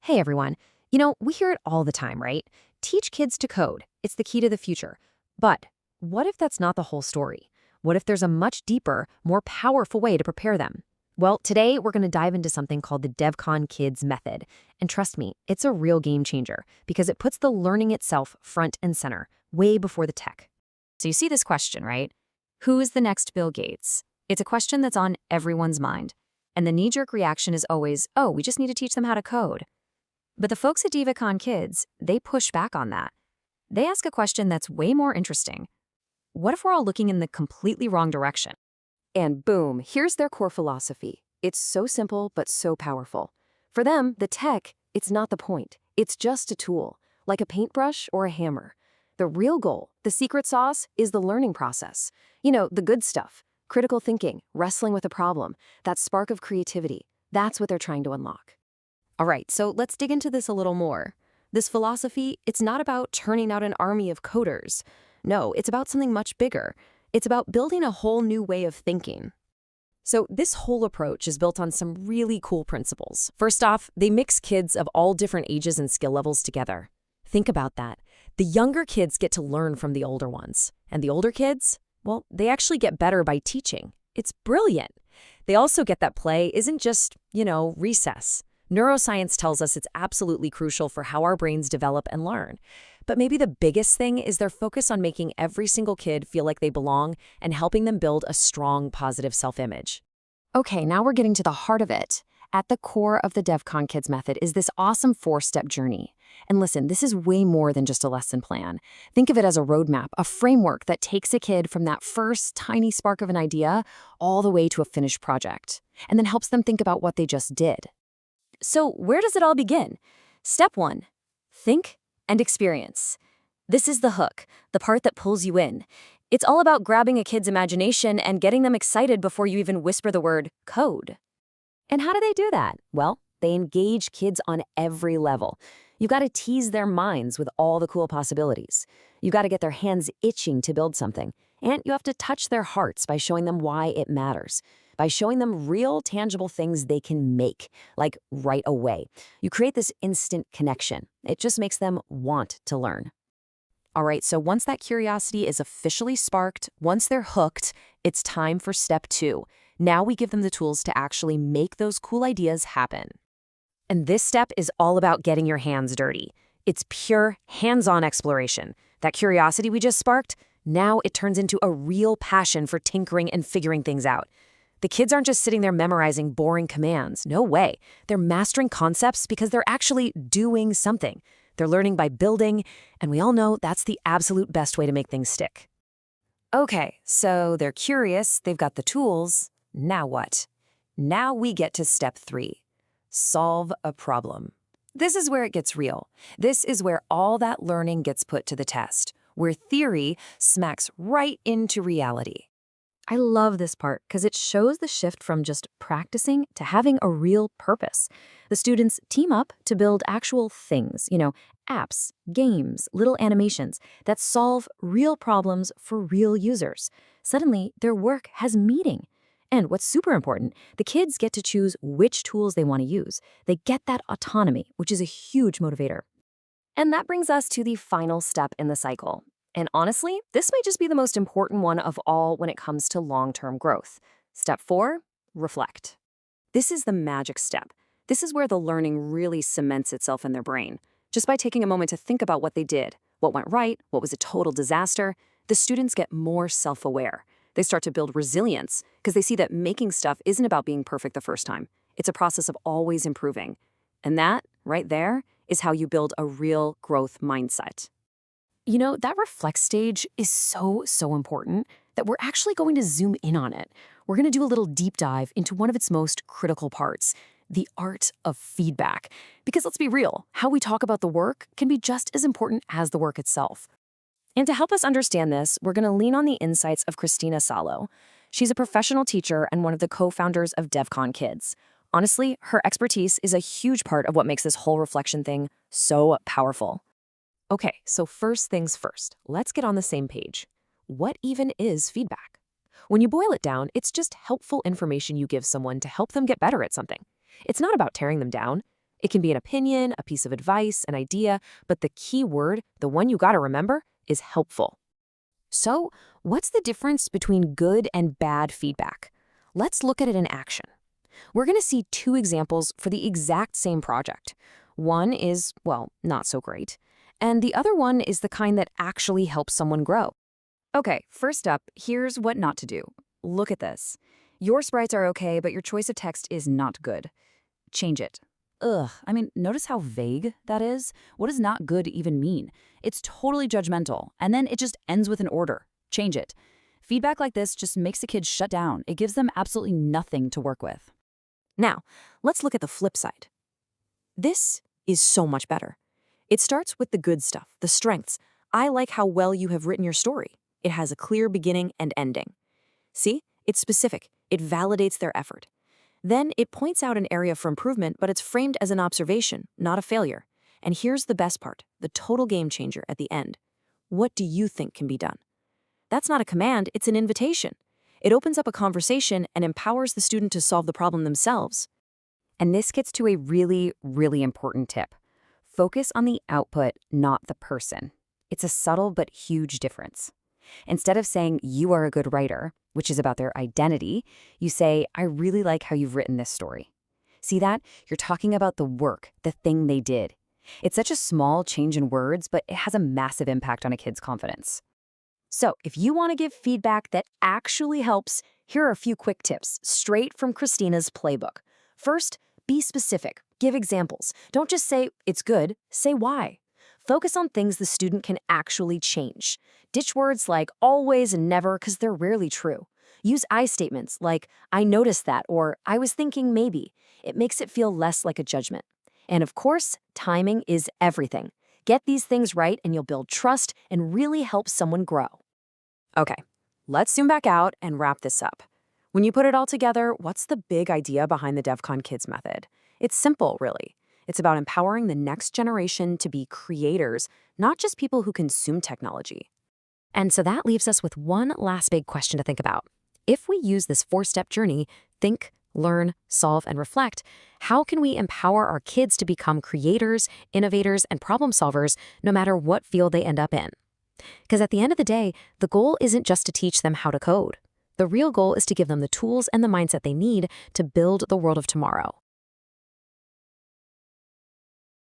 Hey everyone. We hear it all the time, right? Teach kids to code. It's the key to the future. But what if that's not the whole story? What if there's a much deeper, more powerful way to prepare them? Well, today we're going to dive into something called the DEVCON Kids method. And trust me, it's a real game changer because it puts the learning itself front and center, way before the tech. So you see this question, right? Who is the next Bill Gates? It's a question that's on everyone's mind. And the knee-jerk reaction is always, oh, we just need to teach them how to code. But the folks at DEVCON Kids, they push back on that. They ask a question that's way more interesting. What if we're all looking in the completely wrong direction? And boom, here's their core philosophy. It's so simple, but so powerful. For them, the tech, it's not the point. It's just a tool, like a paintbrush or a hammer. The real goal, the secret sauce, is the learning process. The good stuff. Critical thinking, wrestling with a problem, that spark of creativity. That's what they're trying to unlock. All right, so let's dig into this a little more. This philosophy, it's not about turning out an army of coders. No, it's about something much bigger. It's about building a whole new way of thinking. So this whole approach is built on some really cool principles. First off, they mix kids of all different ages and skill levels together. Think about that. The younger kids get to learn from the older ones. And the older kids, well, they actually get better by teaching. It's brilliant. They also get that play isn't just, recess. Neuroscience tells us it's absolutely crucial for how our brains develop and learn. But maybe the biggest thing is their focus on making every single kid feel like they belong and helping them build a strong, positive self-image. Okay, now we're getting to the heart of it. At the core of the DEVCON Kids method is this awesome 4-step journey. And listen, this is way more than just a lesson plan. Think of it as a roadmap, a framework that takes a kid from that first tiny spark of an idea all the way to a finished project, and then helps them think about what they just did. So where does it all begin? Step 1, think and experience. This is the hook, the part that pulls you in. It's all about grabbing a kid's imagination and getting them excited before you even whisper the word code. And how do they do that? Well, they engage kids on every level. You've got to tease their minds with all the cool possibilities. You've got to get their hands itching to build something. And you have to touch their hearts by showing them why it matters, by showing them real, tangible things they can make, like right away. You create this instant connection. It just makes them want to learn. All right, so once that curiosity is officially sparked, once they're hooked, it's time for step 2. Now we give them the tools to actually make those cool ideas happen. And this step is all about getting your hands dirty. It's pure hands-on exploration. That curiosity we just sparked, now it turns into a real passion for tinkering and figuring things out. The kids aren't just sitting there memorizing boring commands. No way. They're mastering concepts because they're actually doing something. They're learning by building, and we all know that's the absolute best way to make things stick. Okay, so they're curious, they've got the tools. Now what? Now we get to step 3. Solve a problem. This is where it gets real. This is where all that learning gets put to the test, where theory smacks right into reality. I love this part because it shows the shift from just practicing to having a real purpose. The students team up to build actual things, apps, games, little animations that solve real problems for real users. Suddenly, their work has meaning. And what's super important, the kids get to choose which tools they want to use. They get that autonomy, which is a huge motivator. And that brings us to the final step in the cycle. And honestly, this might just be the most important one of all when it comes to long-term growth. Step 4, reflect. This is the magic step. This is where the learning really cements itself in their brain. Just by taking a moment to think about what they did, what went right, what was a total disaster, the students get more self-aware. They start to build resilience because they see that making stuff isn't about being perfect the first time. It's a process of always improving. And that, right there, is how you build a real growth mindset. That reflect stage is so important that we're actually going to zoom in on it. We're going to do a little deep dive into one of its most critical parts, the art of feedback. Because let's be real, how we talk about the work can be just as important as the work itself. And to help us understand this, we're going to lean on the insights of Christina Salo. She's a professional teacher and one of the co-founders of DEVCON Kids. Honestly, her expertise is a huge part of what makes this whole reflection thing so powerful. Okay, so first things first, let's get on the same page. What even is feedback? When you boil it down, it's just helpful information you give someone to help them get better at something. It's not about tearing them down. It can be an opinion, a piece of advice, an idea, but the key word, the one you gotta remember, is helpful. So, what's the difference between good and bad feedback? Let's look at it in action. We're going to see two examples for the exact same project. One is, well, not so great, and the other one is the kind that actually helps someone grow. Okay, first up, here's what not to do. Look at this. Your sprites are okay, but your choice of text is not good. Change it. Ugh, notice how vague that is? What does not good even mean? It's totally judgmental, and then it just ends with an order. Change it. Feedback like this just makes the kids shut down. It gives them absolutely nothing to work with. Now, let's look at the flip side. This is so much better. It starts with the good stuff, the strengths. I like how well you have written your story. It has a clear beginning and ending. See? It's specific. It validates their effort. Then it points out an area for improvement, but it's framed as an observation, not a failure. And here's the best part, the total game changer at the end. What do you think can be done? That's not a command, it's an invitation. It opens up a conversation and empowers the student to solve the problem themselves. And this gets to a really, really important tip. Focus on the output, not the person. It's a subtle but huge difference. Instead of saying, you are a good writer, which is about their identity, you say, I really like how you've written this story. See that? You're talking about the work, the thing they did. It's such a small change in words, but it has a massive impact on a kid's confidence. So, if you want to give feedback that actually helps, here are a few quick tips, straight from Christina's playbook. First, be specific. Give examples. Don't just say, it's good, say why. Focus on things the student can actually change. Ditch words like always and never because they're rarely true. Use I statements like, I noticed that, or I was thinking maybe. It makes it feel less like a judgment. And of course, timing is everything. Get these things right and you'll build trust and really help someone grow. Okay, let's zoom back out and wrap this up. When you put it all together, what's the big idea behind the DEVCON Kids method? It's simple, really. It's about empowering the next generation to be creators, not just people who consume technology. And so that leaves us with one last big question to think about. If we use this four-step journey, think, learn, solve, and reflect, how can we empower our kids to become creators, innovators, and problem solvers no matter what field they end up in? Because at the end of the day, the goal isn't just to teach them how to code. The real goal is to give them the tools and the mindset they need to build the world of tomorrow.